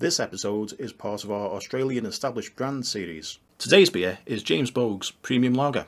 This episode is part of our Australian Established Brand series. Today's beer is James Boag's Premium Lager.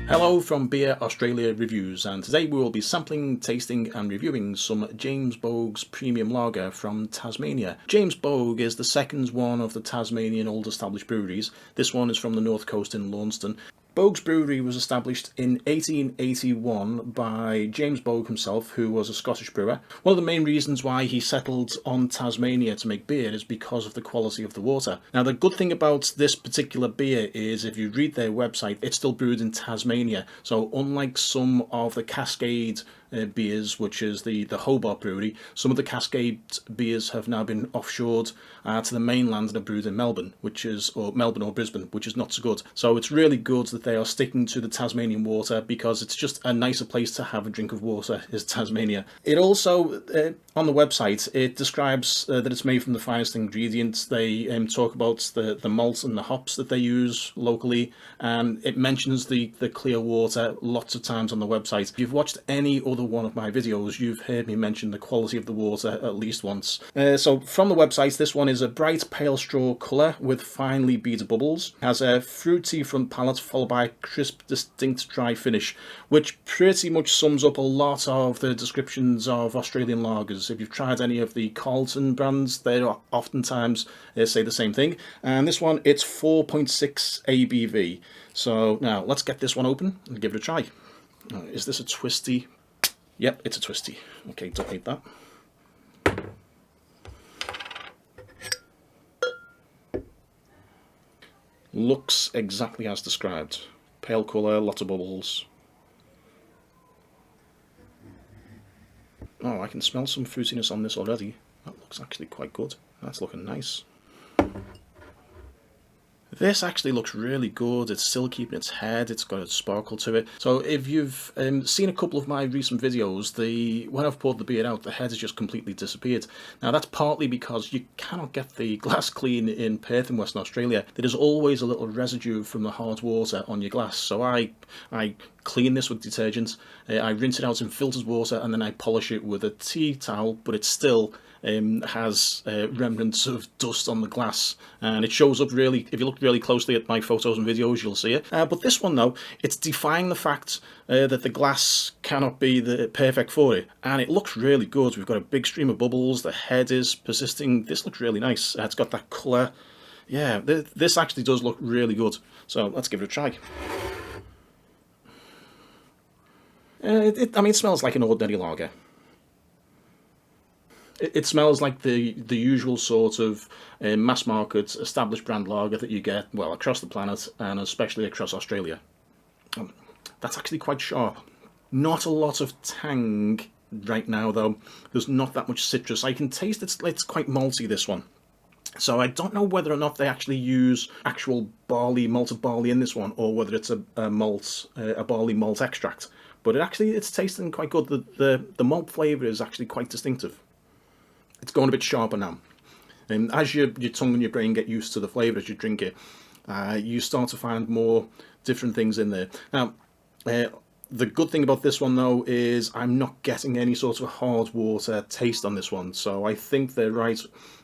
Hello from Beer Australia Reviews, and today we will be sampling, tasting and reviewing some James Boag's Premium Lager from Tasmania. James Boag is the second one of the Tasmanian old established breweries. This one is from the north coast in Launceston. Boag's Brewery was established in 1881 by James Boag himself, who was a Scottish brewer. One of the main reasons why he settled on Tasmania to make beer is because of the quality of the water. Now, the good thing about this particular beer is if you read their website, it's still brewed in Tasmania. So unlike some of the Cascade beers, which is the Hobart Brewery, some of the Cascade beers have now been offshored to the mainland and are brewed in Melbourne, or Brisbane, which is not so good. So it's really good that they are sticking to the Tasmanian water, because it's just a nicer place to have a drink of water, is Tasmania. It also, on the website, it describes that it's made from the finest ingredients. They talk about the malt and the hops that they use locally, and it mentions the clear water lots of times on the website. If you've watched any other one of my videos, you've heard me mention the quality of the water at least once. So from the website, this one is a bright pale straw colour with finely beaded bubbles, has a fruity front palate followed by a crisp distinct dry finish, which pretty much sums up a lot of the descriptions of Australian lagers. If you've tried any of the Carlton brands, they oftentimes say the same thing, and this one, it's 4.6 ABV. So now let's get this one open and give it a try. Is this a twisty? Yep, it's a twisty. Okay, don't need that. Looks exactly as described. Pale colour, lots of bubbles. Oh, I can smell some fruitiness on this already. That looks actually quite good. That's looking nice. This actually looks really good. It's still keeping its head. It's got a sparkle to it. So if you've seen a couple of my recent videos, when I've poured the beer out, the head has just completely disappeared. Now that's partly because you cannot get the glass clean in Perth in Western Australia. There is always a little residue from the hard water on your glass. So I clean this with detergent. I rinse it out in filtered water, and then I polish it with a tea towel, but it still has remnants of dust on the glass, and it shows up really, if you look really closely at my photos and videos, you'll see it. But this one though, it's defying the fact that the glass cannot be the perfect for it, and it looks really good. We've got a big stream of bubbles, the head is persisting. This looks really nice. It's got that colour. Yeah, this actually does look really good. So let's give it a try. It smells like an ordinary lager. It smells like the usual sort of mass market established brand lager that you get, well, across the planet and especially across Australia. That's actually quite sharp. Not a lot of tang right now though. There's not that much citrus. I can taste it's quite malty, this one. So I don't know whether or not they actually use actual malted barley in this one, or whether it's a barley malt extract. But it's tasting quite good. The malt flavour is actually quite distinctive. It's going a bit sharper now. And as your tongue and your brain get used to the flavour as you drink it, you start to find more different things in there. Now, the good thing about this one though is I'm not getting any sort of hard water taste on this one. So I think they're right.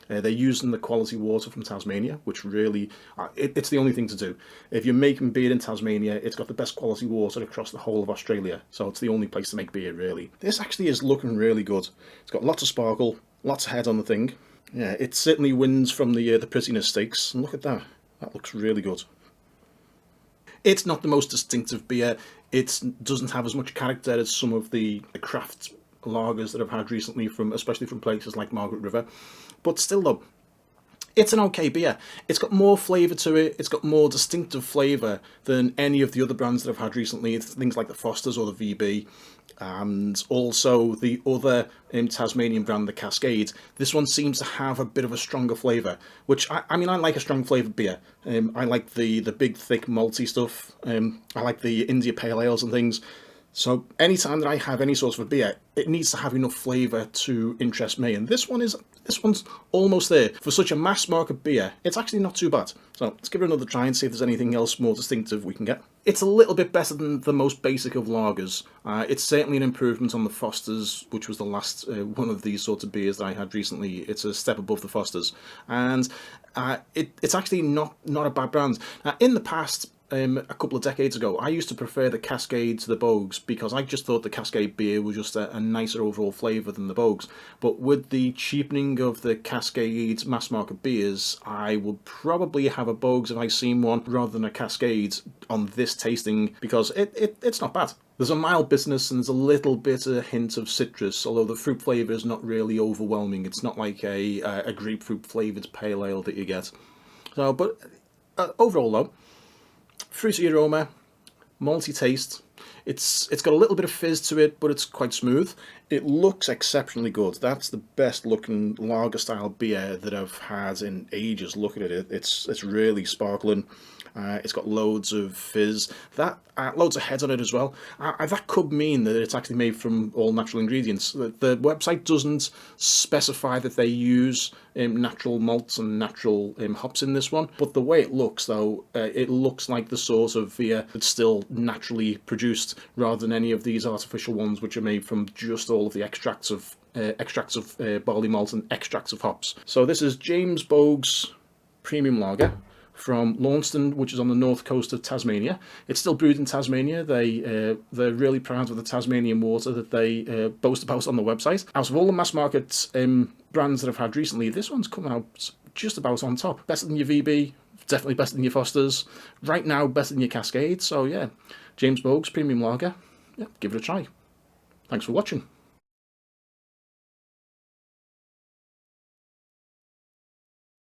They're using the quality water from Tasmania, which really, it's the only thing to do. If you're making beer in Tasmania, it's got the best quality water across the whole of Australia. So it's the only place to make beer, really. This actually is looking really good. It's got lots of sparkle, lots of head on the thing. Yeah, it certainly wins from the prettiness stakes. And look at that. That looks really good. It's not the most distinctive beer. It doesn't have as much character as some of the craft lagers that I've had recently, especially from places like Margaret River. But still though, it's an okay beer. It's got more flavour to it. It's got more distinctive flavour than any of the other brands that I've had recently. It's things like the Foster's or the VB, and also the other Tasmanian brand, the Cascade. This one seems to have a bit of a stronger flavour, which I like a strong flavoured beer. I like the big thick malty stuff. I like the India Pale Ales and things. So anytime that I have any sort of a beer, it needs to have enough flavour to interest me, and this one's almost there. For such a mass market beer, it's actually not too bad. So let's give it another try and see if there's anything else more distinctive we can get. It's a little bit better than the most basic of lagers. It's certainly an improvement on the Foster's, which was the last one of these sorts of beers that I had recently. It's a step above the Foster's, and it's actually not a bad brand. In the past, a couple of decades ago, I used to prefer the Cascade to the Boags because I just thought the Cascade beer was just a nicer overall flavour than the Boags. But with the cheapening of the Cascade mass market beers, I would probably have a Boags if I seen one rather than a Cascade on this tasting, because it's not bad. There's a mild bitterness and there's a little bit of hint of citrus, although the fruit flavour is not really overwhelming. It's not like a grapefruit flavoured pale ale that you get. So, but overall though, fruity aroma, malty taste. It's got a little bit of fizz to it, but it's quite smooth. It looks exceptionally good. That's the best looking lager style beer that I've had in ages. Look at it. It's really sparkling. It's got loads of fizz. Loads of head on it as well. That could mean that it's actually made from all natural ingredients. The website doesn't specify that they use natural malts and natural hops in this one, but the way it looks, though, it looks like the sort of beer that's still naturally produced, rather than any of these artificial ones which are made from just all of the extracts of barley malt and extracts of hops. So this is James Boag's Premium Lager from Launceston, which is on the north coast of Tasmania. It's still brewed in Tasmania. They're really proud of the Tasmanian water that they boast about on the website. Out of all the mass market brands that I've had recently, this one's coming out just about on top. Better than your VB, definitely better than your Foster's. Right now, better than your Cascade. So yeah, James Boag's Premium Lager. Yeah, give it a try. Thanks for watching.